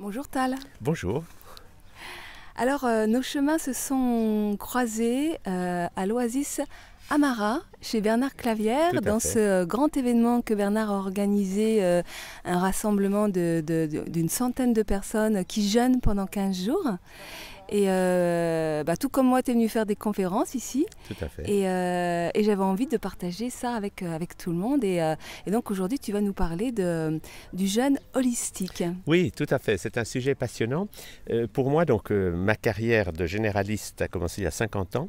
Bonjour Tal. Bonjour. Alors, nos chemins se sont croisés à l'Oasis Amara, chez Bernard Clavière, Tout à dans fait. ce grand événement que Bernard a organisé, un rassemblement d'une centaine de personnes qui jeûnent pendant 15 jours. Et tout comme moi, tu es venu faire des conférences ici. Tout à fait. Et j'avais envie de partager ça avec tout le monde. Et donc aujourd'hui, tu vas nous parler du jeûne holistique. Oui, tout à fait. C'est un sujet passionnant. Pour moi, ma carrière de généraliste a commencé il y a 50 ans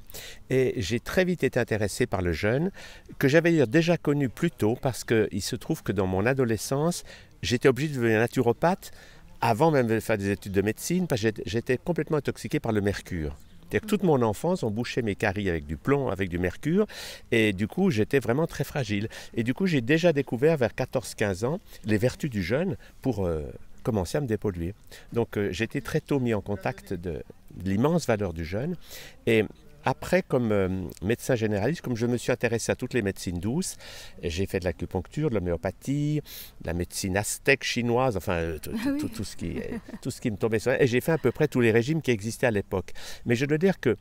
et j'ai très vite été intéressé par le jeûne, que j'avais d'ailleurs déjà connu plus tôt parce qu'il se trouve que dans mon adolescence, j'étais obligé de devenir naturopathe avant même de faire des études de médecine parce que j'étais complètement intoxiqué par le mercure. C'est-à-dire que toute mon enfance, on bouchait mes caries avec du plomb, avec du mercure, et du coup, j'étais vraiment très fragile. Et du coup, j'ai déjà découvert vers 14-15 ans les vertus du jeûne pour commencer à me dépolluer. Donc, j'ai été très tôt mis en contact de l'immense valeur du jeûne. Et après, comme médecin généraliste, comme je me suis intéressé à toutes les médecines douces, j'ai fait de l'acupuncture, de l'homéopathie, de la médecine aztèque, chinoise, enfin tout ce qui me tombait sur la tête. Et j'ai fait à peu près tous les régimes qui existaient à l'époque. Mais je dois dire que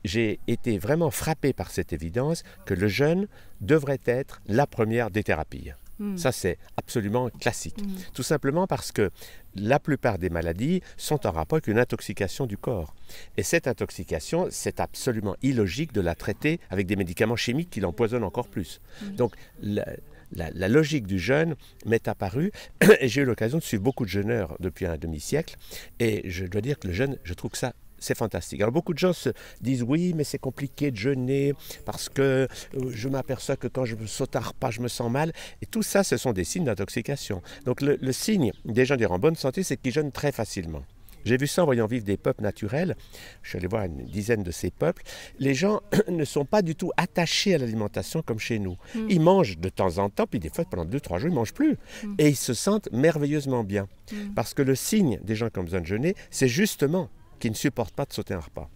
j'ai été vraiment frappé par cette évidence que le jeûne devrait être la première des thérapies. Ça, c'est absolument classique. Tout simplement parce que la plupart des maladies sont en rapport avec une intoxication du corps. Et cette intoxication, c'est absolument illogique de la traiter avec des médicaments chimiques qui l'empoisonnent encore plus. Donc, la logique du jeûne m'est apparue et j'ai eu l'occasion de suivre beaucoup de jeûneurs depuis un demi-siècle. Et je dois dire que le jeûne, je trouve que ça, c'est fantastique. Alors beaucoup de gens se disent oui, mais c'est compliqué de jeûner parce que je m'aperçois que quand je saute un repas, je me sens mal. Et tout ça, ce sont des signes d'intoxication. Donc le signe des gens en bonne santé, c'est qu'ils jeûnent très facilement. J'ai vu ça en voyant vivre des peuples naturels. Je suis allé voir une dizaine de ces peuples. Les gens ne sont pas du tout attachés à l'alimentation comme chez nous. Ils mangent de temps en temps, puis des fois pendant 2-3 jours, ils ne mangent plus. Et ils se sentent merveilleusement bien. Parce que le signe des gens qui ont besoin de jeûner, c'est justement qui ne supportent pas de sauter un repas.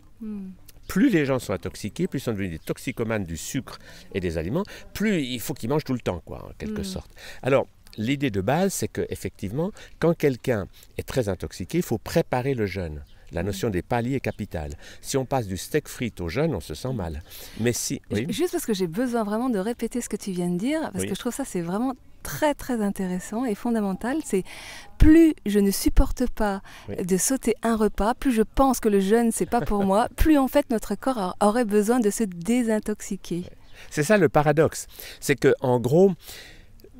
Plus les gens sont intoxiqués, plus ils sont devenus des toxicomanes du sucre et des aliments, plus il faut qu'ils mangent tout le temps, quoi, en quelque sorte. Alors, l'idée de base, c'est qu'effectivement, quand quelqu'un est très intoxiqué, il faut préparer le jeûne. La notion des paliers est capitale. Si on passe du steak frites au jeûne, on se sent mal. Mais si... Oui. Juste parce que j'ai besoin vraiment de répéter ce que tu viens de dire, parce que je trouve ça, c'est vraiment très très intéressant et fondamental. C'est plus je ne supporte pas de sauter un repas, plus je pense que le jeûne, c'est pas pour moi, plus en fait notre corps aurait besoin de se désintoxiquer. C'est ça le paradoxe. C'est qu'en gros...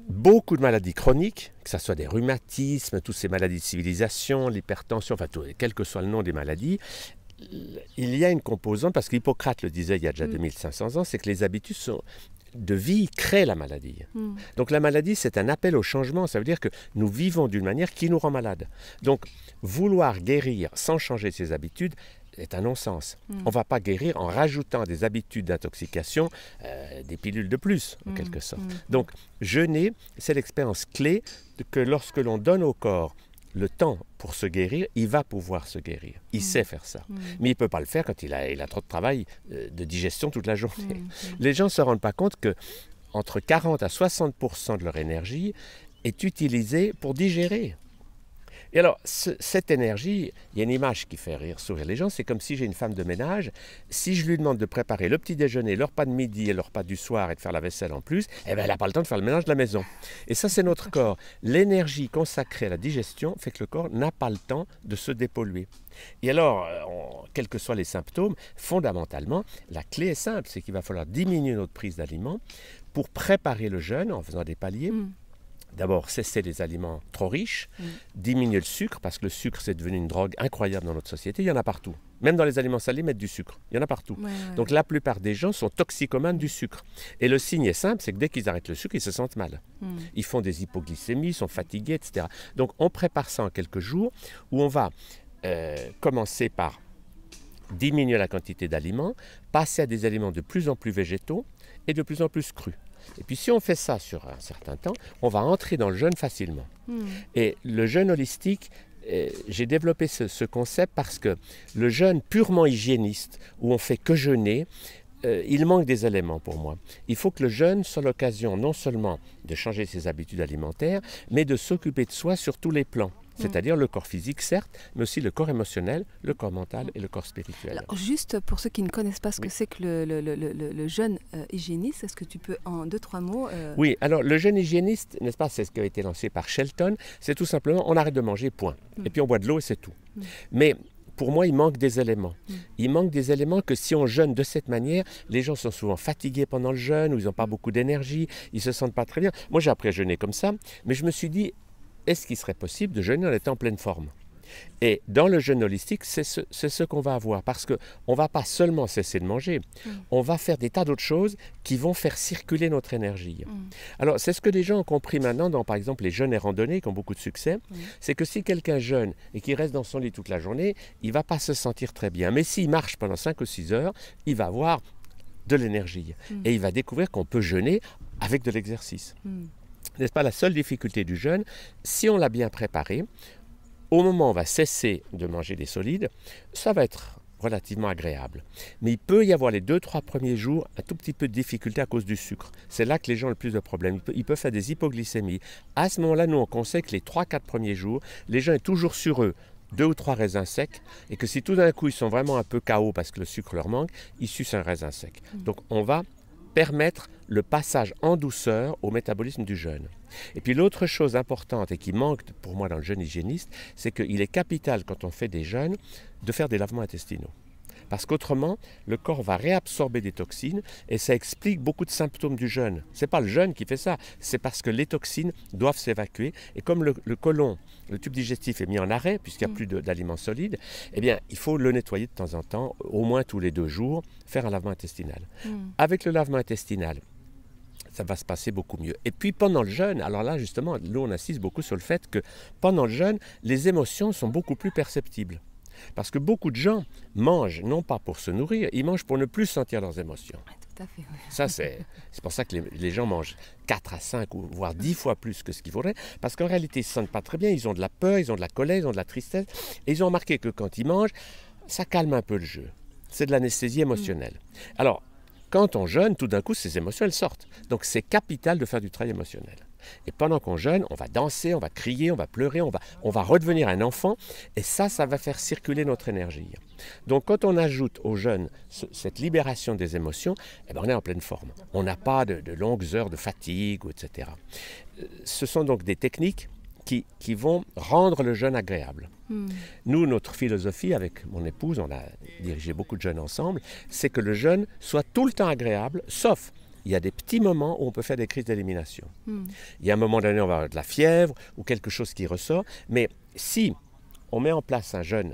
Beaucoup de maladies chroniques, que ce soit des rhumatismes, toutes ces maladies de civilisation, l'hypertension, enfin, quel que soit le nom des maladies, il y a une composante, parce qu'Hippocrate le disait il y a déjà 2500 ans, c'est que les habitudes de vie créent la maladie. Donc la maladie, c'est un appel au changement, ça veut dire que nous vivons d'une manière qui nous rend malade. Donc vouloir guérir sans changer ses habitudes, est un non-sens. On ne va pas guérir en rajoutant des habitudes d'intoxication, des pilules de plus, en quelque sorte. Donc, jeûner, c'est l'expérience clé que lorsque l'on donne au corps le temps pour se guérir, il va pouvoir se guérir. Il sait faire ça. Mais il ne peut pas le faire quand il a trop de travail de digestion toute la journée. Les gens ne se rendent pas compte que entre 40 à 60% de leur énergie est utilisée pour digérer. Et alors, cette énergie, il y a une image qui fait rire, sourire les gens, c'est comme si j'ai une femme de ménage, si je lui demande de préparer le petit déjeuner, le repas de midi et le repas du soir et de faire la vaisselle en plus, eh bien, elle n'a pas le temps de faire le ménage de la maison. Et ça, c'est notre corps. L'énergie consacrée à la digestion fait que le corps n'a pas le temps de se dépolluer. Et alors, quels que soient les symptômes, fondamentalement, la clé est simple, c'est qu'il va falloir diminuer notre prise d'aliments pour préparer le jeûne en faisant des paliers. D'abord, cesser les aliments trop riches, diminuer le sucre, parce que le sucre, c'est devenu une drogue incroyable dans notre société. Il y en a partout. Même dans les aliments salés, mettre du sucre. Il y en a partout. Donc, la plupart des gens sont toxicomanes du sucre. Et le signe est simple, c'est que dès qu'ils arrêtent le sucre, ils se sentent mal. Ils font des hypoglycémies, sont fatigués, etc. Donc, on prépare ça en quelques jours, où on va commencer par diminuer la quantité d'aliments, passer à des aliments de plus en plus végétaux et de plus en plus crus. Et puis si on fait ça sur un certain temps, on va entrer dans le jeûne facilement. Et le jeûne holistique, j'ai développé ce concept parce que le jeûne purement hygiéniste, où on fait que jeûner, il manque des éléments pour moi. Il faut que le jeûne soit l'occasion non seulement de changer ses habitudes alimentaires, mais de s'occuper de soi sur tous les plans. c'est-à-dire le corps physique, certes, mais aussi le corps émotionnel, le corps mental et le corps spirituel. Alors, juste pour ceux qui ne connaissent pas ce que c'est que le jeûne hygiéniste, est-ce que tu peux en 2-3 mots Oui, alors le jeûne hygiéniste, n'est-ce pas, c'est ce qui a été lancé par Shelton, c'est tout simplement on arrête de manger, point. Et puis on boit de l'eau et c'est tout. Mais pour moi, il manque des éléments. Il manque des éléments que si on jeûne de cette manière, les gens sont souvent fatigués pendant le jeûne, ou ils n'ont pas beaucoup d'énergie, ils ne se sentent pas très bien. Moi, j'ai appris à jeûner comme ça, mais je me suis dit, est-ce qu'il serait possible de jeûner en étant en pleine forme ? Et dans le jeûne holistique, c'est ce qu'on va avoir, parce qu'on ne va pas seulement cesser de manger, on va faire des tas d'autres choses qui vont faire circuler notre énergie. Alors, c'est ce que les gens ont compris maintenant dans, par exemple, les jeûnes et randonnées qui ont beaucoup de succès, c'est que si quelqu'un jeûne et qu'il reste dans son lit toute la journée, il ne va pas se sentir très bien. Mais s'il marche pendant 5 ou 6 heures, il va avoir de l'énergie. Et il va découvrir qu'on peut jeûner avec de l'exercice. N'est-ce pas la seule difficulté du jeûne? Si on l'a bien préparé, au moment où on va cesser de manger des solides, ça va être relativement agréable. Mais il peut y avoir les 2-3 premiers jours un tout petit peu de difficulté à cause du sucre. C'est là que les gens ont le plus de problèmes. Ils peuvent faire des hypoglycémies. À ce moment-là, nous, on conseille que les 3-4 premiers jours, les gens aient toujours sur eux 2 ou 3 raisins secs et que si tout d'un coup, ils sont vraiment un peu KO parce que le sucre leur manque, ils sucent un raisin sec. Donc, on va permettre le passage en douceur au métabolisme du jeûne. Et puis l'autre chose importante et qui manque pour moi dans le jeûne hygiéniste, c'est qu'il est capital quand on fait des jeûnes de faire des lavements intestinaux. Parce qu'autrement, le corps va réabsorber des toxines et ça explique beaucoup de symptômes du jeûne. Ce n'est pas le jeûne qui fait ça, c'est parce que les toxines doivent s'évacuer. Et comme le côlon, le tube digestif est mis en arrêt, puisqu'il n'y a plus d'aliments solides, eh bien, il faut le nettoyer de temps en temps, au moins tous les 2 jours, faire un lavement intestinal. Avec le lavement intestinal, ça va se passer beaucoup mieux. Et puis pendant le jeûne, alors là justement, nous on insiste beaucoup sur le fait que pendant le jeûne, les émotions sont beaucoup plus perceptibles. Parce que beaucoup de gens mangent, non pas pour se nourrir, ils mangent pour ne plus sentir leurs émotions. Tout à fait, oui. Ça, c'est pour ça que les gens mangent 4 à 5 ou voire 10 fois plus que ce qu'il faudrait. Parce qu'en réalité, ils ne se sentent pas très bien, ils ont de la peur, ils ont de la colère, ils ont de la tristesse. Et ils ont remarqué que quand ils mangent, ça calme un peu le jeu. C'est de l'anesthésie émotionnelle. Alors, quand on jeûne, tout d'un coup, ces émotions, elles sortent. Donc, c'est capital de faire du travail émotionnel. Et pendant qu'on jeûne, on va danser, on va crier, on va pleurer, on va redevenir un enfant. Et ça va faire circuler notre énergie. Donc, quand on ajoute au jeûne cette libération des émotions, eh ben, on est en pleine forme. On n'a pas de longues heures de fatigue, etc. Ce sont donc des techniques qui vont rendre le jeûne agréable. Nous, notre philosophie, avec mon épouse, on a dirigé beaucoup de jeûnes ensemble, c'est que le jeûne soit tout le temps agréable, sauf il y a des petits moments où on peut faire des crises d'élimination. Il y a un moment donné, on va avoir de la fièvre ou quelque chose qui ressort, mais si on met en place un jeûne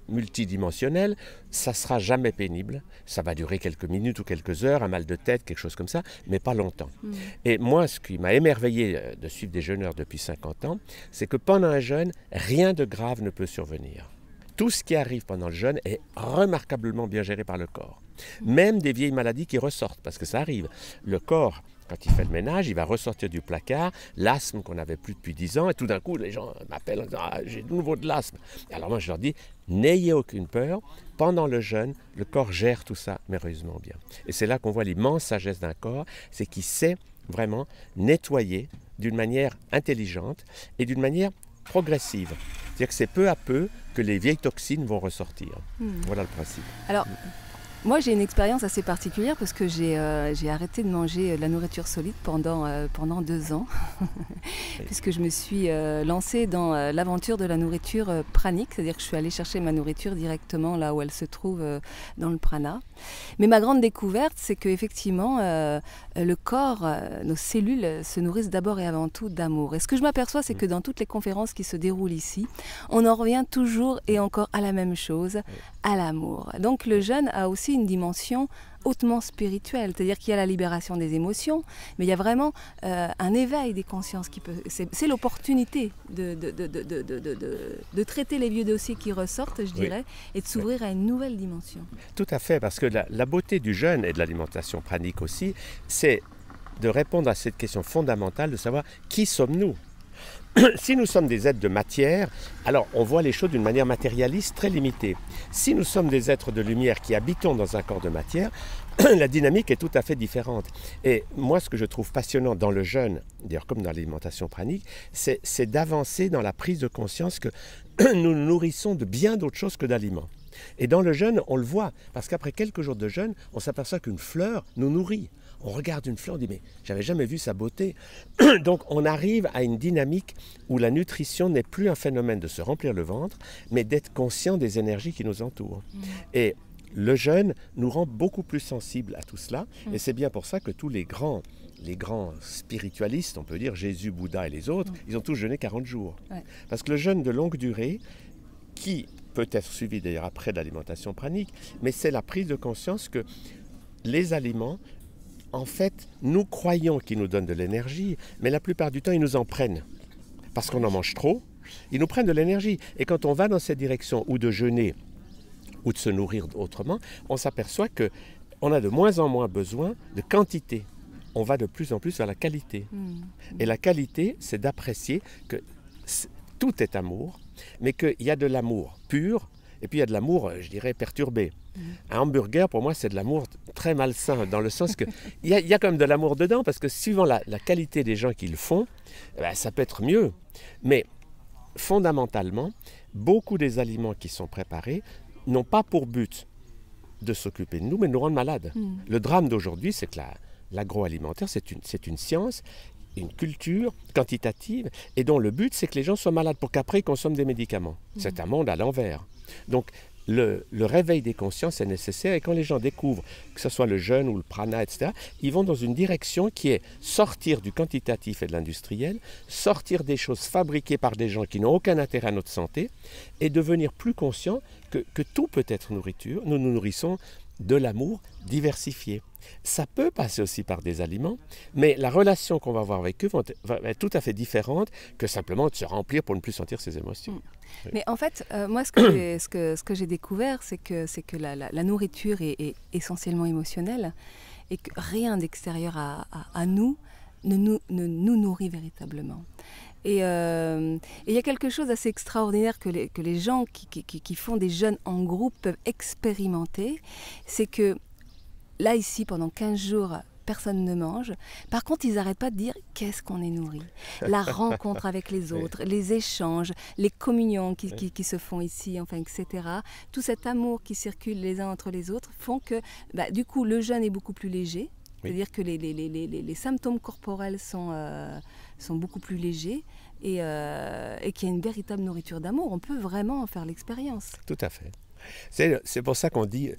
multidimensionnel, ça ne sera jamais pénible. Ça va durer quelques minutes ou quelques heures, un mal de tête, quelque chose comme ça, mais pas longtemps. Et moi, ce qui m'a émerveillé de suivre des jeûneurs depuis 50 ans, c'est que pendant un jeûne, rien de grave ne peut survenir. Tout ce qui arrive pendant le jeûne est remarquablement bien géré par le corps. Même des vieilles maladies qui ressortent, parce que ça arrive. Le corps, quand il fait le ménage, il va ressortir du placard l'asthme qu'on n'avait plus depuis 10 ans, et tout d'un coup, les gens m'appellent en disant « Ah, j'ai de nouveau de l'asthme ». Alors moi, je leur dis « N'ayez aucune peur, pendant le jeûne, le corps gère tout ça merveilleusement bien ». Et c'est là qu'on voit l'immense sagesse d'un corps, c'est qu'il sait vraiment nettoyer d'une manière intelligente et d'une manière progressive. C'est-à-dire que c'est peu à peu que les vieilles toxines vont ressortir. Voilà le principe. Alors, moi, j'ai une expérience assez particulière parce que j'ai arrêté de manger de la nourriture solide pendant 2 ans, puisque je me suis lancée dans l'aventure de la nourriture pranique, c'est-à-dire que je suis allée chercher ma nourriture directement là où elle se trouve dans le prana. Mais ma grande découverte, c'est qu'effectivement, le corps, nos cellules se nourrissent d'abord et avant tout d'amour. Et ce que je m'aperçois, c'est que dans toutes les conférences qui se déroulent ici, on en revient toujours et encore à la même chose, à l'amour. Donc le jeûne a aussi une dimension hautement spirituelle, c'est-à-dire qu'il y a la libération des émotions, mais il y a vraiment un éveil des consciences qui peut. C'est l'opportunité de traiter les vieux dossiers qui ressortent, je dirais, et de s'ouvrir à une nouvelle dimension. Tout à fait, parce que la beauté du jeûne et de l'alimentation pranique aussi, c'est de répondre à cette question fondamentale de savoir qui sommes-nous. Si nous sommes des êtres de matière, alors on voit les choses d'une manière matérialiste très limitée. Si nous sommes des êtres de lumière qui habitons dans un corps de matière, la dynamique est tout à fait différente. Et moi, ce que je trouve passionnant dans le jeûne, d'ailleurs comme dans l'alimentation pranique, c'est d'avancer dans la prise de conscience que nous nous nourrissons de bien d'autres choses que d'aliments. Et dans le jeûne, on le voit, parce qu'après quelques jours de jeûne, on s'aperçoit qu'une fleur nous nourrit. On regarde une fleur, on dit mais j'avais jamais vu sa beauté. Donc on arrive à une dynamique où la nutrition n'est plus un phénomène de se remplir le ventre, mais d'être conscient des énergies qui nous entourent. Et le jeûne nous rend beaucoup plus sensibles à tout cela, et c'est bien pour ça que tous les grands spiritualistes, on peut dire Jésus, Bouddha et les autres, ils ont tous jeûné 40 jours. Ouais. Parce que le jeûne de longue durée, qui peut être suivi d'ailleurs après l'alimentation pranique, mais c'est la prise de conscience que les aliments, en fait, nous croyons qu'ils nous donnent de l'énergie, mais la plupart du temps, ils nous en prennent. Parce qu'on en mange trop, ils nous prennent de l'énergie. Et quand on va dans cette direction, ou de jeûner, ou de se nourrir autrement, on s'aperçoit qu'on a de moins en moins besoin de quantité. On va de plus en plus vers la qualité. Et la qualité, c'est d'apprécier que tout est amour, mais qu'il y a de l'amour pur, et puis il y a de l'amour, je dirais, perturbé. Un hamburger, pour moi, c'est de l'amour très malsain, dans le sens qu'il y a quand même de l'amour dedans, parce que suivant la qualité des gens qui le font, ben, ça peut être mieux. Mais fondamentalement, beaucoup des aliments qui sont préparés n'ont pas pour but de s'occuper de nous, mais de nous rendre malades. Le drame d'aujourd'hui, c'est que l'agroalimentaire, c'est une science, une culture quantitative, et dont le but, c'est que les gens soient malades pour qu'après, ils consomment des médicaments. C'est un monde à l'envers. Donc, le réveil des consciences est nécessaire, et quand les gens découvrent, que ce soit le jeûne ou le prana, etc., ils vont dans une direction qui est sortir du quantitatif et de l'industriel, sortir des choses fabriquées par des gens qui n'ont aucun intérêt à notre santé, et devenir plus conscient que tout peut être nourriture. Nous nous nourrissons de l'amour diversifié. Ça peut passer aussi par des aliments, mais la relation qu'on va avoir avec eux va être tout à fait différente que simplement de se remplir pour ne plus sentir ses émotions. Oui. Mais en fait, moi, ce que j'ai découvert, c'est que la nourriture est essentiellement émotionnelle, et que rien d'extérieur à nous ne nous nourrit véritablement. Et il y a quelque chose d'assez extraordinaire que les gens qui font des jeûnes en groupe peuvent expérimenter, c'est que là, ici, pendant 15 jours, personne ne mange. Par contre, ils n'arrêtent pas de dire qu'est-ce qu'on est nourri. La rencontre avec les autres, les échanges, les communions qui se font ici, enfin, etc. Tout cet amour qui circule les uns entre les autres font que, du coup, le jeûne est beaucoup plus léger. C'est-à-dire que les symptômes corporels sont beaucoup plus légers, et qu'il y a une véritable nourriture d'amour. On peut vraiment en faire l'expérience. Tout à fait. C'est pour ça qu'on dit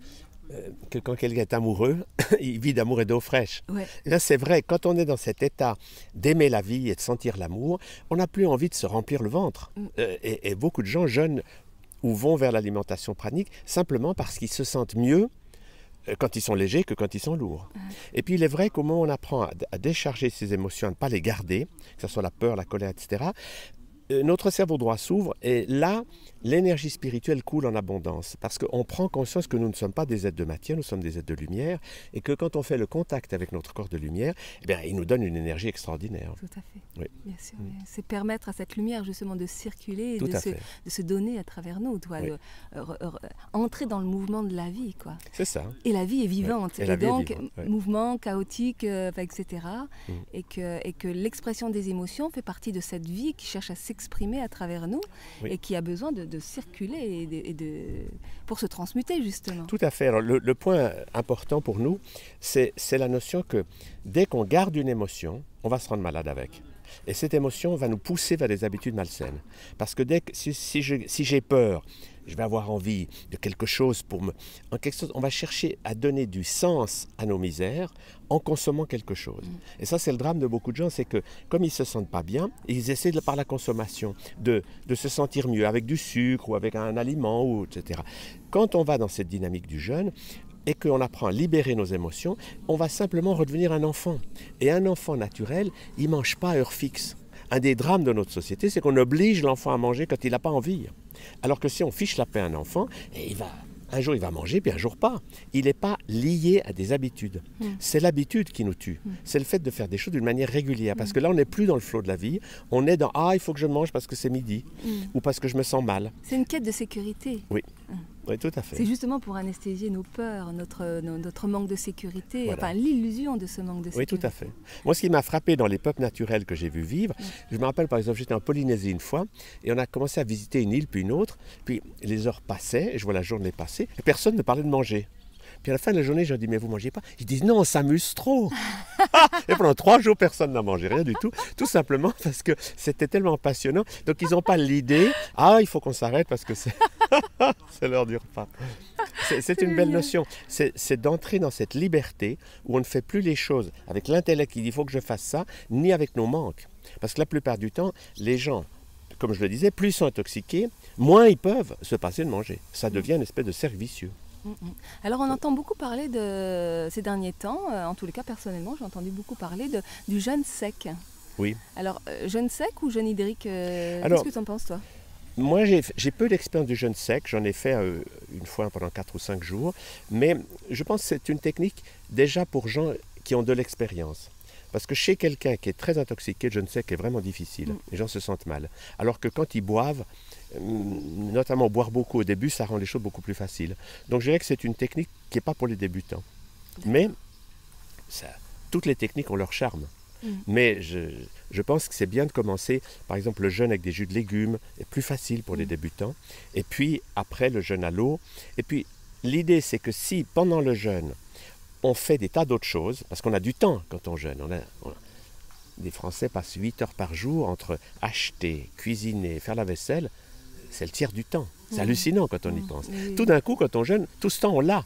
que quand quelqu'un est amoureux, il vit d'amour et d'eau fraîche. Ouais. Là, c'est vrai, quand on est dans cet état d'aimer la vie et de sentir l'amour, on n'a plus envie de se remplir le ventre. Et beaucoup de gens jeûnent ou vont vers l'alimentation pranique simplement parce qu'ils se sentent mieux quand ils sont légers que quand ils sont lourds. Et puis il est vrai qu'au moment où on apprend à décharger ses émotions, à ne pas les garder, que ce soit la peur, la colère, etc., notre cerveau droit s'ouvre, et là, l'énergie spirituelle coule en abondance, parce qu'on prend conscience que nous ne sommes pas des êtres de matière, nous sommes des êtres de lumière, et que quand on fait le contact avec notre corps de lumière, eh bien, il nous donne une énergie extraordinaire. Tout à fait, oui. Bien sûr. Oui. C'est permettre à cette lumière justement de circuler, de se donner à travers nous, entrer dans le mouvement de la vie, quoi. C'est ça. Et la vie est vivante, et donc mouvement chaotique, etc. Et que l'expression des émotions fait partie de cette vie qui cherche à s'exprimer à travers nous, et qui a besoin de circuler pour se transmuter, justement. Tout à fait. Alors, le point important pour nous, c'est la notion que dès qu'on garde une émotion, on va se rendre malade avec. Et cette émotion va nous pousser vers des habitudes malsaines. Parce que si j'ai peur, je vais avoir envie de quelque chose on va chercher à donner du sens à nos misères en consommant quelque chose. Et ça, c'est le drame de beaucoup de gens, c'est que comme ils ne se sentent pas bien, ils essaient par la consommation de se sentir mieux avec du sucre ou avec un aliment, etc. Quand on va dans cette dynamique du jeûne, et qu'on apprend à libérer nos émotions, on va simplement redevenir un enfant. Et un enfant naturel, il ne mange pas à heure fixe. Un des drames de notre société, c'est qu'on oblige l'enfant à manger quand il n'a pas envie. Alors que si on fiche la paix à un enfant, il va Un jour, il va manger, puis un jour pas. Il n'est pas lié à des habitudes. C'est l'habitude qui nous tue. C'est le fait de faire des choses d'une manière régulière. Parce que là, on n'est plus dans le flot de la vie. On est dans « Ah, il faut que je mange parce que c'est midi. Ou parce que je me sens mal. » C'est une quête de sécurité. Oui. Oui, tout à fait. C'est justement pour anesthésier nos peurs, notre manque de sécurité, Voilà. enfin l'illusion de ce manque de sécurité. Oui, tout à fait. Moi, ce qui m'a frappé dans les peuples naturels que j'ai vus vivre, je me rappelle par exemple, j'étais en Polynésie une fois, et on a commencé à visiter une île puis une autre, puis les heures passaient, et je vois la journée passer, et personne ne parlait de manger. Puis à la fin de la journée, je leur dis, mais vous ne mangez pas? Ils disent, non, on s'amuse trop. Et pendant 3 jours, personne n'a mangé, rien du tout simplement parce que c'était tellement passionnant. Donc ils n'ont pas l'idée, ah, il faut qu'on s'arrête parce que c'est l'heure du repas. C'est une belle notion. C'est d'entrer dans cette liberté où on ne fait plus les choses avec l'intellect qui dit, il faut que je fasse ça, ni avec nos manques. Parce que la plupart du temps, les gens, comme je le disais, plus ils sont intoxiqués, moins ils peuvent se passer de manger. Ça devient une espèce de cercle vicieux. Alors on entend beaucoup parler de ces derniers temps, en tous les cas personnellement j'ai entendu beaucoup parler du jeûne sec. Oui. Alors jeûne sec ou jeûne hydrique, qu'est-ce que tu en penses toi? Moi j'ai peu d'expérience du jeûne sec, j'en ai fait une fois pendant 4 ou 5 jours, mais je pense que c'est une technique déjà pour gens qui ont de l'expérience. Parce que chez quelqu'un qui est très intoxiqué, le jeûne sec est vraiment difficile. Les gens se sentent mal. Alors que quand ils boivent, notamment boire beaucoup au début, ça rend les choses beaucoup plus faciles. Donc je dirais que c'est une technique qui n'est pas pour les débutants. Mais toutes les techniques ont leur charme. Mais je pense que c'est bien de commencer, par exemple, le jeûne avec des jus de légumes est plus facile pour les débutants. Et puis après, le jeûne à l'eau. Et puis l'idée, c'est que si pendant le jeûne, on fait des tas d'autres choses, parce qu'on a du temps quand on jeûne. Les Français passent 8 heures par jour entre acheter, cuisiner, faire la vaisselle. C'est le tiers du temps. C'est hallucinant quand on y pense. Tout d'un coup, quand on jeûne, tout ce temps, on l'a.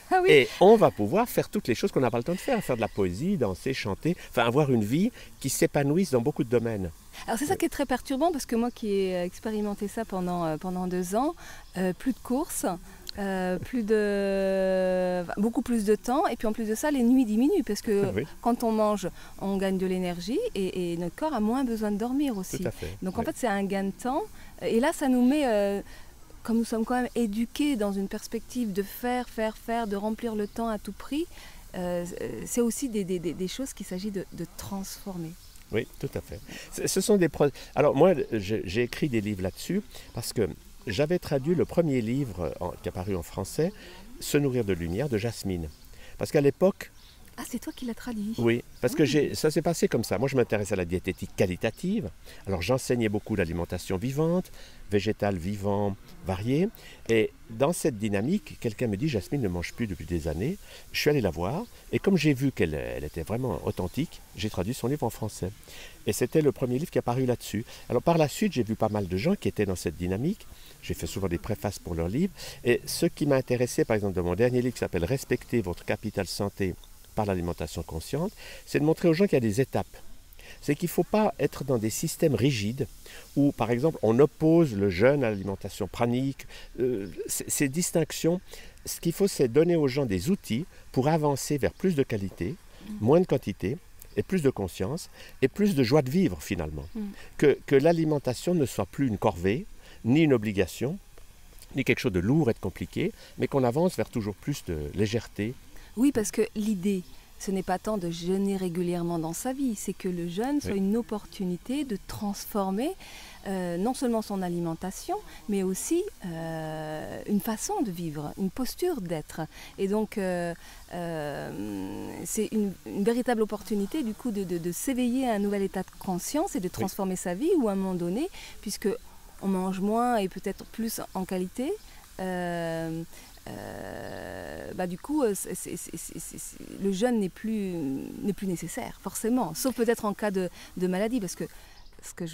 Ah oui. Et on va pouvoir faire toutes les choses qu'on n'a pas le temps de faire de la poésie, danser, chanter, enfin avoir une vie qui s'épanouisse dans beaucoup de domaines. Alors c'est ça qui est très perturbant, parce que moi qui ai expérimenté ça pendant 2 ans, plus de courses, beaucoup plus de temps, et puis en plus de ça les nuits diminuent parce que quand on mange on gagne de l'énergie et notre corps a moins besoin de dormir aussi. Tout à fait. Donc en fait c'est un gain de temps, et là ça nous met, comme nous sommes quand même éduqués dans une perspective de faire, de remplir le temps à tout prix, c'est aussi des choses qu'il s'agit de transformer. Oui, tout à fait. Ce sont des Alors moi j'ai écrit des livres là-dessus parce que j'avais traduit le premier livre qui est apparu en français, Se nourrir de lumière, de Jasmine. Parce qu'à l'époque... Ah, c'est toi qui l'as traduit? Oui, parce que ça s'est passé comme ça. Moi, je m'intéressais à la diététique qualitative. Alors, j'enseignais beaucoup l'alimentation vivante, végétale, vivant, variée. Et dans cette dynamique, quelqu'un me dit, Jasmine ne mange plus depuis des années. Je suis allé la voir. Et comme j'ai vu qu'elle était vraiment authentique, j'ai traduit son livre en français. Et c'était le premier livre qui est apparu là-dessus. Alors, par la suite, j'ai vu pas mal de gens qui étaient dans cette dynamique. J'ai fait souvent des préfaces pour leurs livres. Et ce qui m'a intéressé, par exemple, dans mon dernier livre qui s'appelle « Respecter votre capital santé par l'alimentation consciente », c'est de montrer aux gens qu'il y a des étapes. C'est qu'il ne faut pas être dans des systèmes rigides où, par exemple, on oppose le jeûne à l'alimentation pranique. Ces distinctions, ce qu'il faut, c'est donner aux gens des outils pour avancer vers plus de qualité, moins de quantité, et plus de conscience, et plus de joie de vivre, finalement. Que l'alimentation ne soit plus une corvée, ni une obligation, ni quelque chose de lourd et de compliqué, mais qu'on avance vers toujours plus de légèreté. Oui, parce que l'idée, ce n'est pas tant de jeûner régulièrement dans sa vie, c'est que le jeûne soit une opportunité de transformer non seulement son alimentation, mais aussi une façon de vivre, une posture d'être. Et donc, c'est une véritable opportunité du coup de s'éveiller à un nouvel état de conscience et de transformer sa vie, ou à un moment donné, puisque on mange moins et peut-être plus en qualité, du coup, le jeûne n'est plus nécessaire, forcément, sauf peut-être en cas de maladie, parce que ce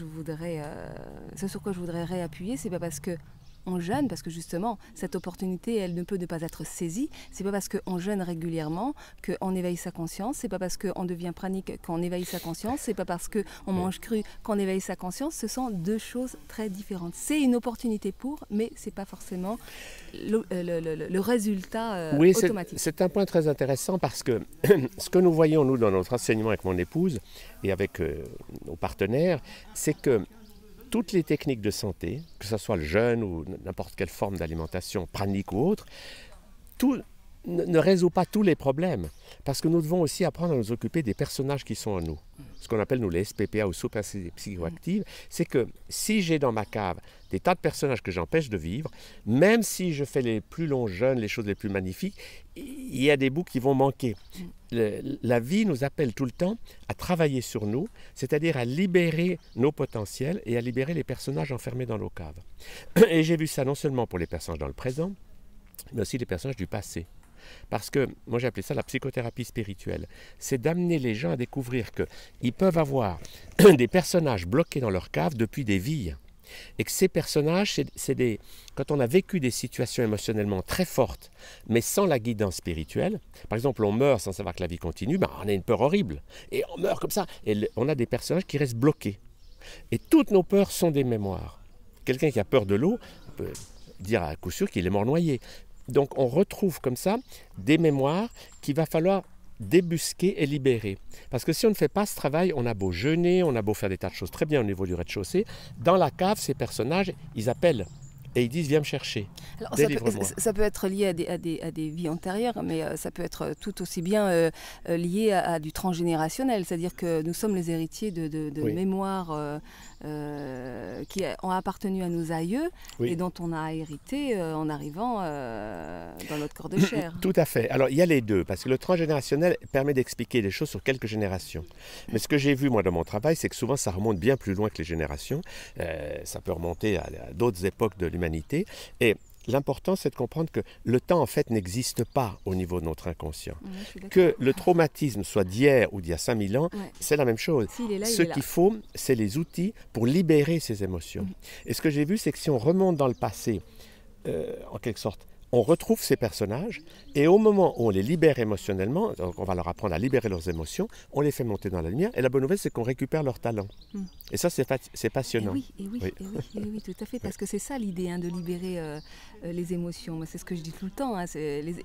sur quoi je voudrais réappuyer, c'est pas parce que on jeûne, parce que justement, cette opportunité, elle ne peut ne pas être saisie. C'est pas parce qu'on jeûne régulièrement qu'on éveille sa conscience. C'est pas parce qu'on devient pranique qu'on éveille sa conscience. C'est pas parce qu'on mange cru qu'on éveille sa conscience. Ce sont 2 choses très différentes. C'est une opportunité mais c'est pas forcément le résultat automatique. C'est un point très intéressant parce que ce que nous voyons, nous, dans notre enseignement avec mon épouse et avec nos partenaires, c'est que toutes les techniques de santé, que ce soit le jeûne ou n'importe quelle forme d'alimentation, pranique ou autre, tout ne résout pas tous les problèmes. Parce que nous devons aussi apprendre à nous occuper des personnages qui sont en nous. Ce qu'on appelle, nous, les SPPA ou sous-pensées psychoactives, c'est que si j'ai dans ma cave des tas de personnages que j'empêche de vivre, même si je fais les plus longs jeûnes, les choses les plus magnifiques, il y a des bouts qui vont manquer. La vie nous appelle tout le temps à travailler sur nous, c'est-à-dire à libérer nos potentiels et à libérer les personnages enfermés dans nos caves. Et j'ai vu ça non seulement pour les personnages dans le présent, mais aussi les personnages du passé. Parce que, moi j'ai appelé ça la psychothérapie spirituelle, c'est d'amener les gens à découvrir qu'ils peuvent avoir des personnages bloqués dans leur cave depuis des vies. Et que ces personnages, quand on a vécu des situations émotionnellement très fortes, mais sans la guidance spirituelle, par exemple on meurt sans savoir que la vie continue, ben, on a une peur horrible, et on meurt comme ça, et on a des personnages qui restent bloqués. Et toutes nos peurs sont des mémoires. Quelqu'un qui a peur de l'eau peut dire à coup sûr qu'il est mort noyé. Donc on retrouve comme ça des mémoires qu'il va falloir débusquer et libérer. Parce que si on ne fait pas ce travail, on a beau jeûner, on a beau faire des tas de choses très bien au niveau du rez-de-chaussée, dans la cave, ces personnages, ils appellent et ils disent « viens me chercher, délivre-moi ». Ça peut être lié à des vies antérieures, mais ça peut être tout aussi bien lié à du transgénérationnel, c'est-à-dire que nous sommes les héritiers de oui. mémoires qui ont appartenu à nos aïeux oui. et dont on a hérité en arrivant dans notre corps de chair. Tout à fait. Alors il y a les deux, parce que le transgénérationnel permet d'expliquer des choses sur quelques générations. Mais ce que j'ai vu moi dans mon travail, c'est que souvent ça remonte bien plus loin que les générations. Ça peut remonter à d'autres époques de l'humanité. Et l'important, c'est de comprendre que le temps, en fait, n'existe pas au niveau de notre inconscient. Que le traumatisme soit d'hier ou d'il y a 5000 ans, ouais. c'est la même chose. Ce qu'il faut, c'est les outils pour libérer ces émotions. Et ce que j'ai vu, c'est que si on remonte dans le passé, en quelque sorte, on retrouve ces personnages et au moment où on les libère émotionnellement, donc on va leur apprendre à libérer leurs émotions, on les fait monter dans la lumière et la bonne nouvelle c'est qu'on récupère leur talent. Et ça c'est passionnant. Oui, tout à fait, parce que c'est ça l'idée, hein, de libérer les émotions. C'est ce que je dis tout le temps, hein,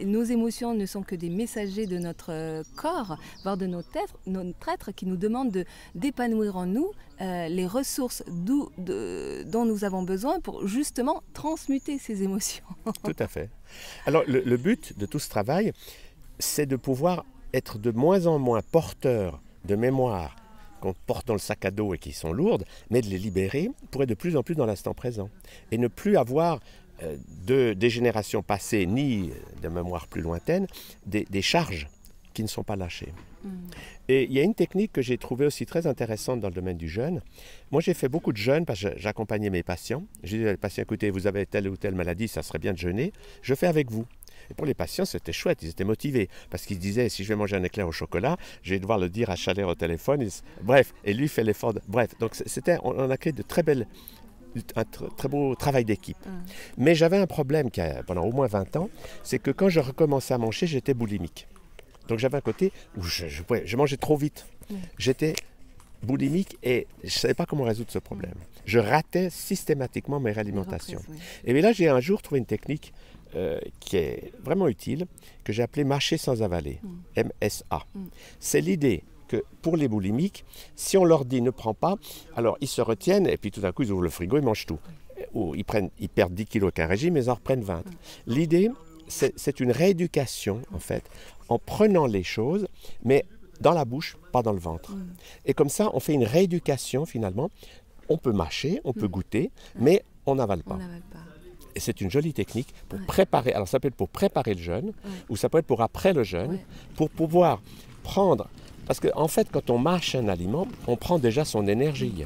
nos émotions ne sont que des messagers de notre corps, voire de notre être qui nous demandent d'épanouir en nous les ressources dont nous avons besoin pour justement transmuter ces émotions. Tout à fait. Alors le but de tout ce travail, c'est de pouvoir être de moins en moins porteur de mémoires qu'on porte dans le sac à dos et qui sont lourdes, mais de les libérer pour être de plus en plus dans l'instant présent. Et ne plus avoir des générations passées, ni de mémoires plus lointaines, des charges qui ne sont pas lâchées. Et il y a une technique que j'ai trouvée aussi très intéressante dans le domaine du jeûne. Moi, j'ai fait beaucoup de jeûnes parce que j'accompagnais mes patients. J'ai dit aux patients, écoutez, vous avez telle ou telle maladie, ça serait bien de jeûner. Je fais avec vous. Et pour les patients, c'était chouette, ils étaient motivés. Parce qu'ils disaient, si je vais manger un éclair au chocolat, je vais devoir le dire à Chalère au téléphone. Bref, et lui fait l'effort. Bref, donc on a créé un très beau travail d'équipe. Mais j'avais un problème pendant au moins 20 ans, c'est que quand je recommençais à manger, j'étais boulimique. Donc j'avais un côté où je mangeais trop vite. J'étais boulimique et je ne savais pas comment résoudre ce problème. Je ratais systématiquement mes réalimentations. Et bien là, j'ai un jour trouvé une technique qui est vraiment utile, que j'ai appelée marcher sans avaler, MSA. C'est l'idée que pour les boulimiques, si on leur dit ne prends pas, alors ils se retiennent et puis tout d'un coup ils ouvrent le frigo, ils mangent tout. Ou ils perdent 10 kilos avec un régime, ils en reprennent 20. L'idée, c'est une rééducation en fait, en prenant les choses, mais dans la bouche, pas dans le ventre. Et comme ça, on fait une rééducation finalement. On peut mâcher, on peut goûter, mais on n'avale pas. Et c'est une jolie technique pour préparer, alors ça peut être pour préparer le jeûne, ou ça peut être pour après le jeûne, pour pouvoir prendre, parce qu'en fait, quand on mâche un aliment, on prend déjà son énergie.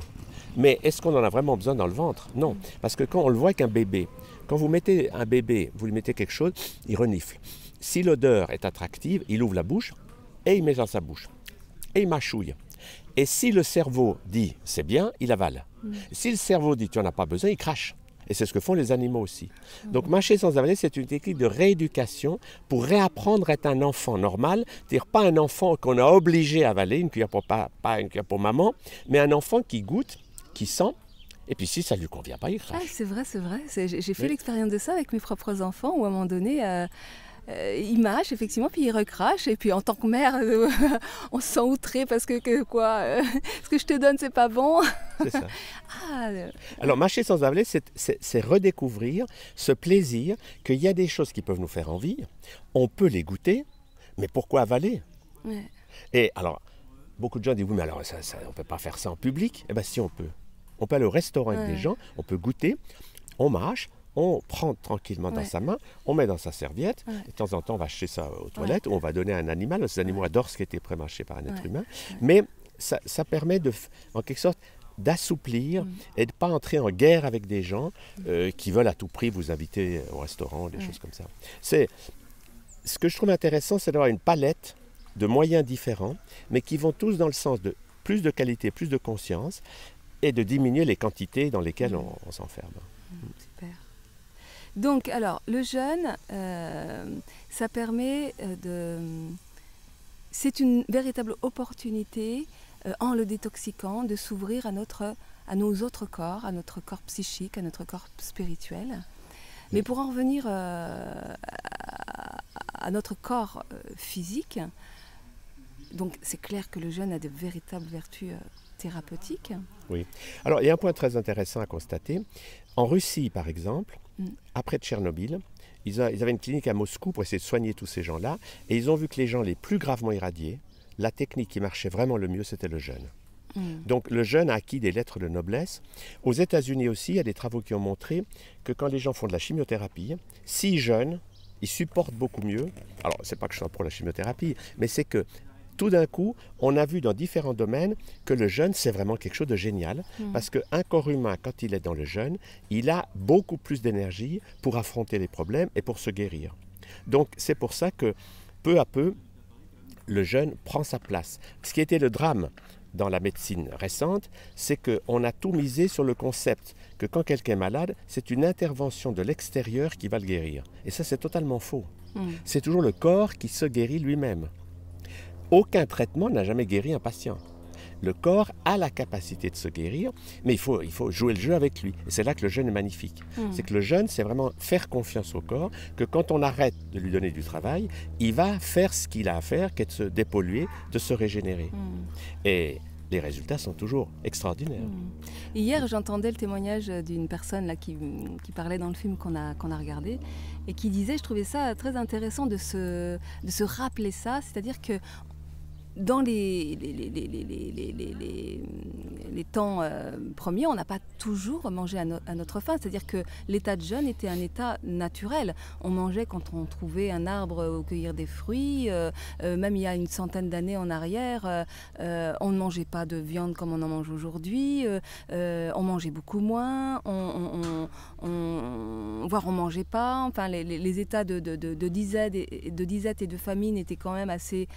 Mais est-ce qu'on en a vraiment besoin dans le ventre? Non, parce que quand on le voit avec un bébé, quand vous mettez un bébé, vous lui mettez quelque chose, il renifle. Si l'odeur est attractive, il ouvre la bouche et il met dans sa bouche. Et il mâchouille. Et si le cerveau dit « c'est bien », il avale. Si le cerveau dit « tu n'en as pas besoin », il crache. Et c'est ce que font les animaux aussi. Donc mâcher sans avaler, c'est une technique de rééducation pour réapprendre à être un enfant normal, c'est-à-dire pas un enfant qu'on a obligé à avaler, une cuillère pour papa, pas une cuillère pour maman, mais un enfant qui goûte, qui sent. Et puis si ça ne lui convient pas, il crache. Ah, c'est vrai. J'ai fait l'expérience de ça avec mes propres enfants, où à un moment donné, il mâche effectivement, puis il recrache. Et puis en tant que mère, on se sent outré parce que ce que je te donne, c'est pas bon. C'est ça. Alors mâcher sans avaler, c'est redécouvrir ce plaisir qu'il y a des choses qui peuvent nous faire envie. On peut les goûter, mais pourquoi avaler? Et alors, beaucoup de gens disent, oui, mais alors on ne peut pas faire ça en public. Eh bien si, on peut. On peut aller au restaurant avec des gens, on peut goûter, on mâche, on prend tranquillement dans sa main, on met dans sa serviette, et de temps en temps on va acheter ça aux toilettes, ou on va donner à un animal. Ces animaux adorent ce qui a été pré-mâché par un être humain. Mais ça permet en quelque sorte d'assouplir et de ne pas entrer en guerre avec des gens qui veulent à tout prix vous inviter au restaurant, des choses comme ça. Ce que je trouve intéressant, c'est d'avoir une palette de moyens différents, mais qui vont tous dans le sens de plus de qualité, plus de conscience, et de diminuer les quantités dans lesquelles on s'enferme. Super. Donc, alors, le jeûne, ça permet de... C'est une véritable opportunité, en le détoxiquant, de s'ouvrir à nos autres corps, à notre corps psychique, à notre corps spirituel. Mais pour en revenir à notre corps physique, donc c'est clair que le jeûne a de véritables vertus thérapeutiques. Oui. Alors, il y a un point très intéressant à constater. En Russie, par exemple, après Tchernobyl, ils avaient une clinique à Moscou pour essayer de soigner tous ces gens-là, et ils ont vu que les gens les plus gravement irradiés, la technique qui marchait vraiment le mieux, c'était le jeûne. Donc le jeûne a acquis des lettres de noblesse. Aux États-Unis aussi, il y a des travaux qui ont montré que quand les gens font de la chimiothérapie, s'ils jeûnent, ils supportent beaucoup mieux. Alors, c'est pas que je sois pour la chimiothérapie, mais c'est que tout d'un coup, on a vu dans différents domaines que le jeûne, c'est vraiment quelque chose de génial. Parce qu'un corps humain, quand il est dans le jeûne, il a beaucoup plus d'énergie pour affronter les problèmes et pour se guérir. Donc, c'est pour ça que, peu à peu, le jeûne prend sa place. Ce qui était le drame dans la médecine récente, c'est qu'on a tout misé sur le concept que quand quelqu'un est malade, c'est une intervention de l'extérieur qui va le guérir. Et ça, c'est totalement faux. C'est toujours le corps qui se guérit lui-même. Aucun traitement n'a jamais guéri un patient. Le corps a la capacité de se guérir, mais il faut jouer le jeu avec lui. Et c'est là que le jeûne est magnifique. C'est que le jeûne, c'est vraiment faire confiance au corps, que quand on arrête de lui donner du travail, il va faire ce qu'il a à faire, qui est de se dépolluer, de se régénérer. Et les résultats sont toujours extraordinaires. Hier, j'entendais le témoignage d'une personne là, qui parlait dans le film qu'on a regardé, et qui disait, je trouvais ça très intéressant de se rappeler ça, c'est-à-dire que dans les temps premiers, on n'a pas toujours mangé à notre faim. C'est-à-dire que l'état de jeûne était un état naturel. On mangeait quand on trouvait un arbre ou cueillir des fruits. Même il y a une centaine d'années en arrière, on ne mangeait pas de viande comme on en mange aujourd'hui. On mangeait beaucoup moins. Voire on ne mangeait pas. Enfin, les états de disette et de famine étaient quand même assez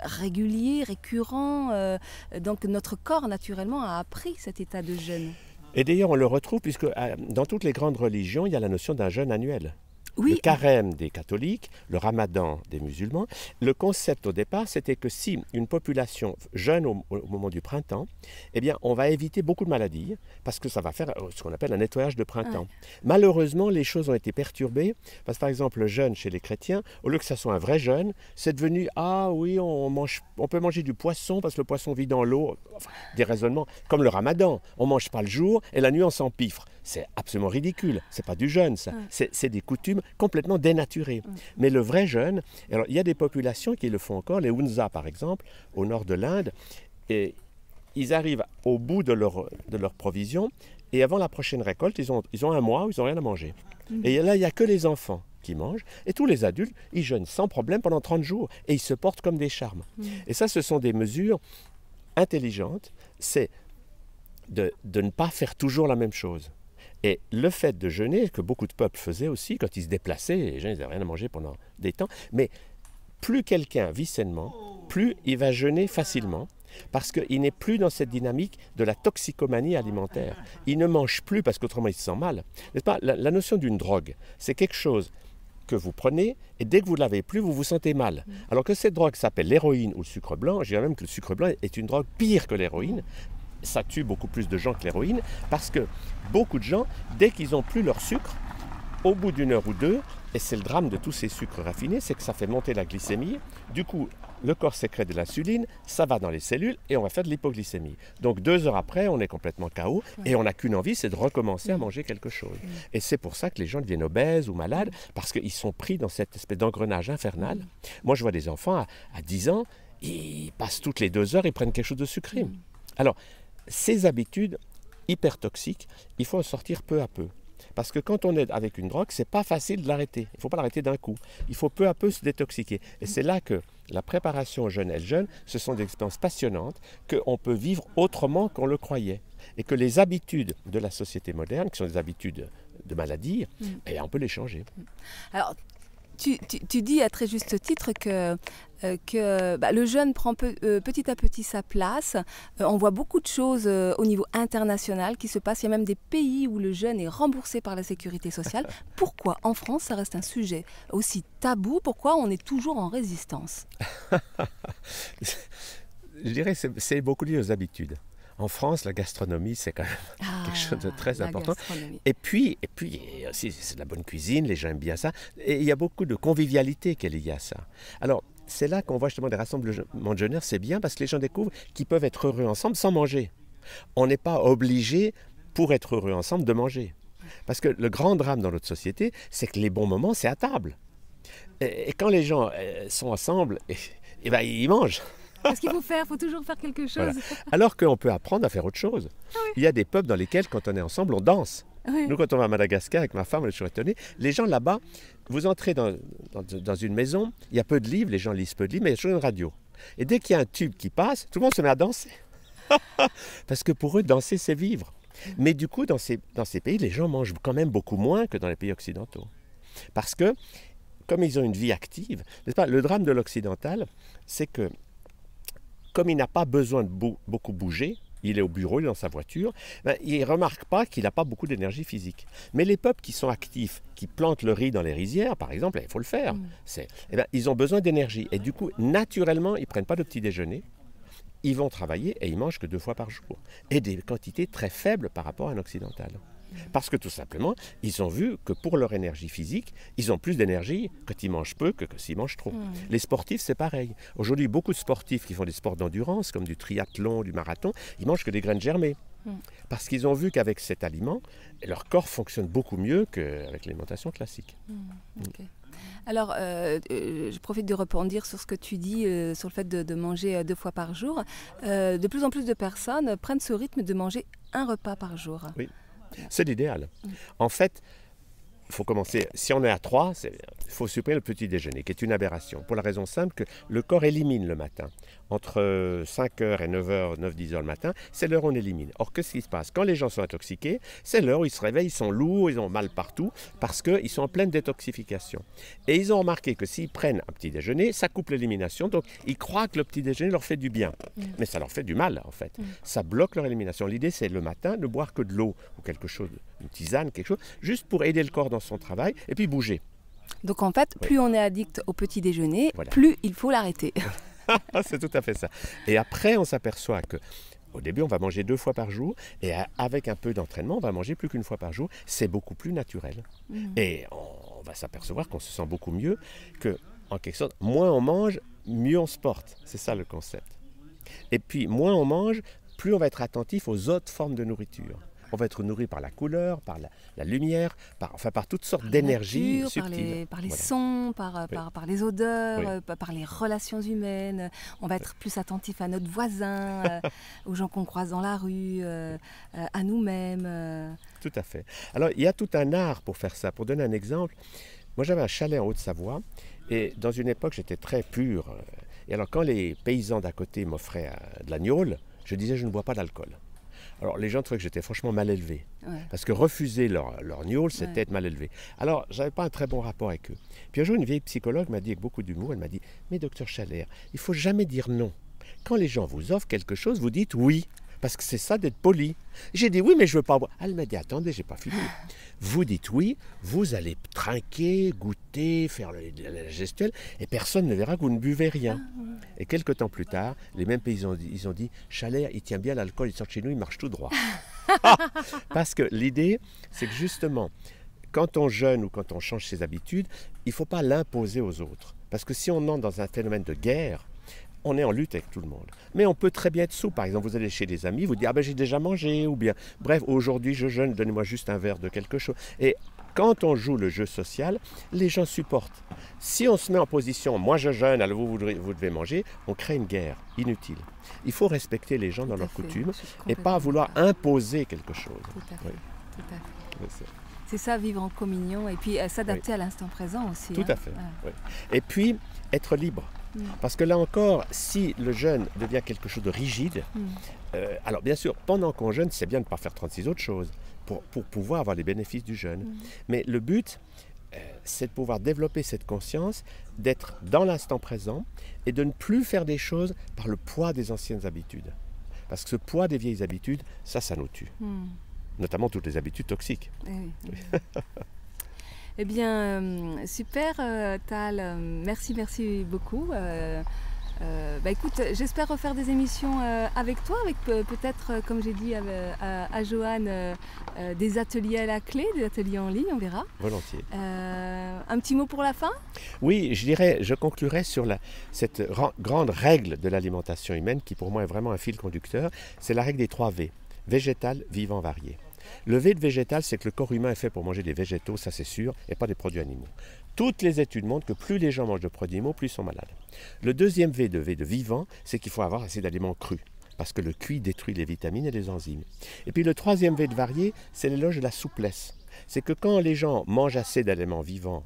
régulier, récurrent. Donc notre corps, naturellement, a appris cet état de jeûne. Et d'ailleurs, on le retrouve puisque dans toutes les grandes religions, il y a la notion d'un jeûne annuel. Oui. Le carême des catholiques, le ramadan des musulmans. Le concept au départ, c'était que si une population jeûne au moment du printemps, eh bien, on va éviter beaucoup de maladies parce que ça va faire ce qu'on appelle un nettoyage de printemps. Malheureusement, les choses ont été perturbées parce que, par exemple, le jeûne chez les chrétiens, au lieu que ça soit un vrai jeûne, c'est devenu « Ah oui, on peut manger du poisson parce que le poisson vit dans l'eau. » Enfin, des raisonnements comme le ramadan. On ne mange pas le jour et la nuit, on s'empiffre. C'est absolument ridicule. C'est pas du jeûne, ça. C'est des coutumes complètement dénaturées. Mais le vrai jeûne, alors il y a des populations qui le font encore, les Hunza par exemple, au nord de l'Inde, et ils arrivent au bout de leur provision, et avant la prochaine récolte, ils ont un mois où ils n'ont rien à manger. Et là, il n'y a que les enfants qui mangent, et tous les adultes, ils jeûnent sans problème pendant 30 jours, et ils se portent comme des charmes. Et ça, ce sont des mesures intelligentes, c'est de ne pas faire toujours la même chose. Et le fait de jeûner, que beaucoup de peuples faisaient aussi, quand ils se déplaçaient, les gens n'avaient rien à manger pendant des temps, mais plus quelqu'un vit sainement, plus il va jeûner facilement, parce qu'il n'est plus dans cette dynamique de la toxicomanie alimentaire. Il ne mange plus parce qu'autrement il se sent mal. N'est-ce pas ? La notion d'une drogue, c'est quelque chose que vous prenez et dès que vous ne l'avez plus, vous vous sentez mal. Alors que cette drogue s'appelle l'héroïne ou le sucre blanc, je dirais même que le sucre blanc est une drogue pire que l'héroïne. Ça tue beaucoup plus de gens que l'héroïne, parce que beaucoup de gens, dès qu'ils n'ont plus leur sucre, au bout d'une heure ou deux, Et c'est le drame de tous ces sucres raffinés, c'est que ça fait monter la glycémie. Du coup, le corps sécrète de l'insuline, ça va dans les cellules et on va faire de l'hypoglycémie. Donc 2 heures après, on est complètement KO et on n'a qu'une envie, c'est de recommencer à manger quelque chose. Et c'est pour ça que les gens deviennent obèses ou malades, parce qu'ils sont pris dans cette espèce d'engrenage infernal. Moi, je vois des enfants à 10 ans, ils passent toutes les 2 heures, ils prennent quelque chose de sucré. Alors, ces habitudes hyper toxiques, il faut en sortir peu à peu. Parce que quand on est avec une drogue, c'est pas facile de l'arrêter. Il ne faut pas l'arrêter d'un coup. Il faut peu à peu se détoxiquer. Et c'est là que la préparation aux jeunes et le jeune, ce sont des expériences passionnantes qu'on peut vivre autrement qu'on le croyait. Et que les habitudes de la société moderne, qui sont des habitudes de maladie, on peut les changer. Alors, tu dis à très juste titre que le jeune prend petit à petit sa place. On voit beaucoup de choses au niveau international qui se passent. Il y a même des pays où le jeune est remboursé par la sécurité sociale. Pourquoi en France ça reste un sujet aussi tabou? Pourquoi on est toujours en résistance? Je dirais que c'est beaucoup lié aux habitudes. En France, la gastronomie, c'est quand même quelque chose de très important. Et puis aussi, c'est de la bonne cuisine, les gens aiment bien ça. Et il y a beaucoup de convivialité qui est liée à ça. Alors, c'est là qu'on voit justement des rassemblements de jeunesse, c'est bien parce que les gens découvrent qu'ils peuvent être heureux ensemble sans manger. On n'est pas obligé, pour être heureux ensemble, de manger. Parce que le grand drame dans notre société, c'est que les bons moments, c'est à table. Et quand les gens sont ensemble, ils mangent. Qu'est-ce qu'il faut faire? Il faut toujours faire quelque chose. Voilà. Alors qu'on peut apprendre à faire autre chose. Oui. Il y a des peuples dans lesquels, quand on est ensemble, on danse. Oui. Nous, quand on va à Madagascar avec ma femme, on est toujours étonnés. Les gens là-bas, vous entrez dans une maison, il y a peu de livres, les gens lisent peu de livres, mais il y a toujours une radio. Et dès qu'il y a un tube qui passe, tout le monde se met à danser. Parce que pour eux, danser, c'est vivre. Mais du coup, dans ces pays, les gens mangent quand même beaucoup moins que dans les pays occidentaux. Parce que, comme ils ont une vie active, n'est-ce pas, le drame de l'occidental, c'est que comme il n'a pas besoin de beaucoup bouger, il est au bureau, il est dans sa voiture, il ne remarque pas qu'il n'a pas beaucoup d'énergie physique. Mais les peuples qui sont actifs, qui plantent le riz dans les rizières, par exemple, il faut le faire. Ils ont besoin d'énergie. Et du coup, naturellement, ils ne prennent pas de petit déjeuner. Ils vont travailler et ils mangent que 2 fois par jour. Et des quantités très faibles par rapport à un occidental. Parce que tout simplement, ils ont vu que pour leur énergie physique, ils ont plus d'énergie quand ils mangent peu que s'ils mangent trop. Les sportifs, c'est pareil. Aujourd'hui, beaucoup de sportifs qui font des sports d'endurance, comme du triathlon, du marathon, ils mangent que des graines germées. Parce qu'ils ont vu qu'avec cet aliment, leur corps fonctionne beaucoup mieux qu'avec l'alimentation classique. Okay. Alors, je profite de rebondir sur ce que tu dis, sur le fait de manger 2 fois par jour. De plus en plus de personnes prennent ce rythme de manger 1 repas par jour. Oui. C'est l'idéal. En fait, il faut commencer, si on est à 3, il faut supprimer le petit déjeuner, qui est une aberration, pour la raison simple que le corps élimine le matin. Entre 5h et 9h, 9-10h le matin, c'est l'heure où on élimine. Or, qu'est-ce qui se passe? Quand les gens sont intoxiqués, c'est l'heure où ils se réveillent, ils sont lourds, ils ont mal partout, parce qu'ils sont en pleine détoxification. Et ils ont remarqué que s'ils prennent un petit déjeuner, ça coupe l'élimination, donc ils croient que le petit déjeuner leur fait du bien. Mais ça leur fait du mal, en fait. Ça bloque leur élimination. L'idée, c'est le matin, ne boire que de l'eau, ou quelque chose, une tisane, quelque chose, juste pour aider le corps dans son travail, et puis bouger. Donc en fait, plus on est addict au petit déjeuner, plus il faut l'arrêter. C'est tout à fait ça. Et après, on s'aperçoit que au début, on va manger 2 fois par jour, et avec un peu d'entraînement, on va manger plus qu'1 fois par jour. C'est beaucoup plus naturel. Et on va s'apercevoir qu'on se sent beaucoup mieux, que, en quelque sorte, moins on mange, mieux on se porte. C'est ça le concept. Et puis, moins on mange, plus on va être attentif aux autres formes de nourriture. On va être nourri par la couleur, par la lumière, par toutes sortes d'énergies subtiles. Par les sons, par les odeurs, par les relations humaines. On va être plus attentif à notre voisin, aux gens qu'on croise dans la rue, à nous-mêmes. Tout à fait. Alors, il y a tout un art pour faire ça. Pour donner un exemple, moi j'avais un chalet en Haute-Savoie et dans une époque j'étais très pur. Et alors quand les paysans d'à côté m'offraient de la gnôle, je disais je ne bois pas d'alcool. Alors les gens trouvaient que j'étais franchement mal élevé. Parce que refuser leur gnôle, c'était être mal élevé. Alors, j'avais pas un très bon rapport avec eux. Puis un jour, une vieille psychologue m'a dit avec beaucoup d'humour, elle m'a dit « Mais docteur Chalère, il faut jamais dire non. Quand les gens vous offrent quelque chose, vous dites oui. Parce que c'est ça d'être poli. » J'ai dit « Oui, mais je veux pas boire. » Elle m'a dit « Attendez, j'ai pas fini. Vous dites oui, vous allez trinquer, goûter, faire la gestuelle, et personne ne verra que vous ne buvez rien. » Et quelques temps plus tard, les mêmes paysans, ils ont dit « Chalère, il tient bien l'alcool, il sort de chez nous, il marche tout droit. » Parce que l'idée, c'est que justement, quand on jeûne ou quand on change ses habitudes, il ne faut pas l'imposer aux autres. Parce que si on entre dans un phénomène de guerre, on est en lutte avec tout le monde. Mais on peut très bien être souple. Par exemple, vous allez chez des amis, vous dites « Ah ben j'ai déjà mangé » ou bien « Bref, aujourd'hui je jeûne, donnez-moi juste un verre de quelque chose. » Et quand on joue le jeu social, les gens supportent. Si on se met en position « Moi je jeûne, alors vous devez manger », on crée une guerre inutile. Il faut respecter les gens dans leurs coutumes et pas vouloir imposer quelque chose. Tout à fait. Oui. Tout à fait. C'est ça, vivre en communion et puis s'adapter à l'instant présent aussi. Tout à fait. Oui. Et puis, être libre. Parce que là encore, si le jeûne devient quelque chose de rigide, alors bien sûr, pendant qu'on jeûne, c'est bien de ne pas faire 36 autres choses pour pouvoir avoir les bénéfices du jeûne. Mais le but, c'est de pouvoir développer cette conscience, d'être dans l'instant présent et de ne plus faire des choses par le poids des anciennes habitudes. Parce que ce poids des vieilles habitudes, ça nous tue. Notamment toutes les habitudes toxiques. Eh bien, super, Tal. Merci beaucoup. Écoute, j'espère refaire des émissions avec toi, avec peut-être, comme j'ai dit à Johan, des ateliers à la clé, des ateliers en ligne, on verra. Volontiers. Un petit mot pour la fin? Oui, je conclurai sur cette grande règle de l'alimentation humaine qui pour moi est vraiment un fil conducteur. C'est la règle des 3 V. Végétal, vivant, varié. Le V de végétal, c'est que le corps humain est fait pour manger des végétaux, ça c'est sûr, et pas des produits animaux. Toutes les études montrent que plus les gens mangent de produits animaux, plus ils sont malades. Le deuxième V de vivant, c'est qu'il faut avoir assez d'aliments crus, parce que le cuit détruit les vitamines et les enzymes. Et puis le troisième V de varié, c'est l'éloge de la souplesse. C'est que quand les gens mangent assez d'aliments vivants,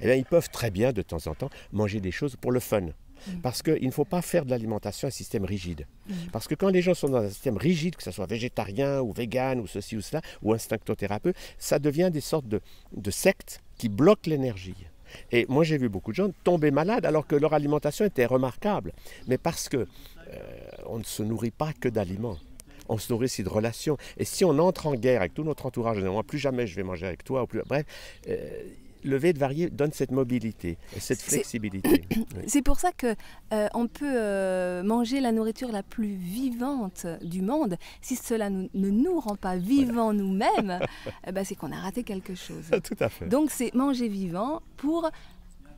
ils peuvent très bien de temps en temps manger des choses pour le fun. Parce qu'il ne faut pas faire de l'alimentation un système rigide. Parce que quand les gens sont dans un système rigide, que ce soit végétarien ou vegan ou ceci ou cela, ou instinctothérapeute, ça devient des sortes de sectes qui bloquent l'énergie. Et moi j'ai vu beaucoup de gens tomber malades alors que leur alimentation était remarquable. Mais parce que on ne se nourrit pas que d'aliments. On se nourrit aussi de relations. Et si on entre en guerre avec tout notre entourage, on dit, plus jamais je vais manger avec toi, bref, le V de varié donne cette mobilité et cette flexibilité. C'est pour ça qu'on peut manger la nourriture la plus vivante du monde. Si cela ne nous rend pas vivants nous-mêmes, c'est qu'on a raté quelque chose. Tout à fait. Donc c'est manger vivant pour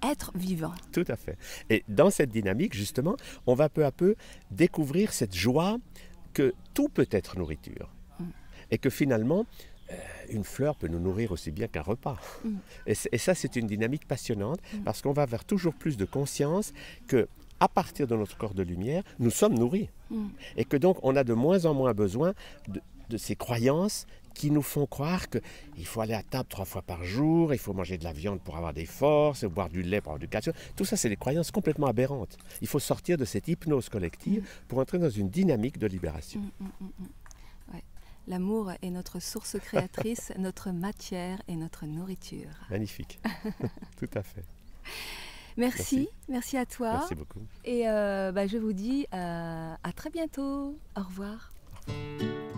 être vivant. Tout à fait. Et dans cette dynamique, justement, on va peu à peu découvrir cette joie que tout peut être nourriture. Et que finalement, une fleur peut nous nourrir aussi bien qu'un repas. Et ça, c'est une dynamique passionnante parce qu'on va vers toujours plus de conscience que, à partir de notre corps de lumière, nous sommes nourris. Et que donc, on a de moins en moins besoin de ces croyances qui nous font croire qu'il faut aller à table 3 fois par jour, il faut manger de la viande pour avoir des forces, boire du lait pour avoir du calcium. Tout ça, c'est des croyances complètement aberrantes. Il faut sortir de cette hypnose collective pour entrer dans une dynamique de libération. L'amour est notre source créatrice, notre matière et notre nourriture. Magnifique, tout à fait. Merci à toi. Merci beaucoup. Et je vous dis à très bientôt. Au revoir. Au revoir.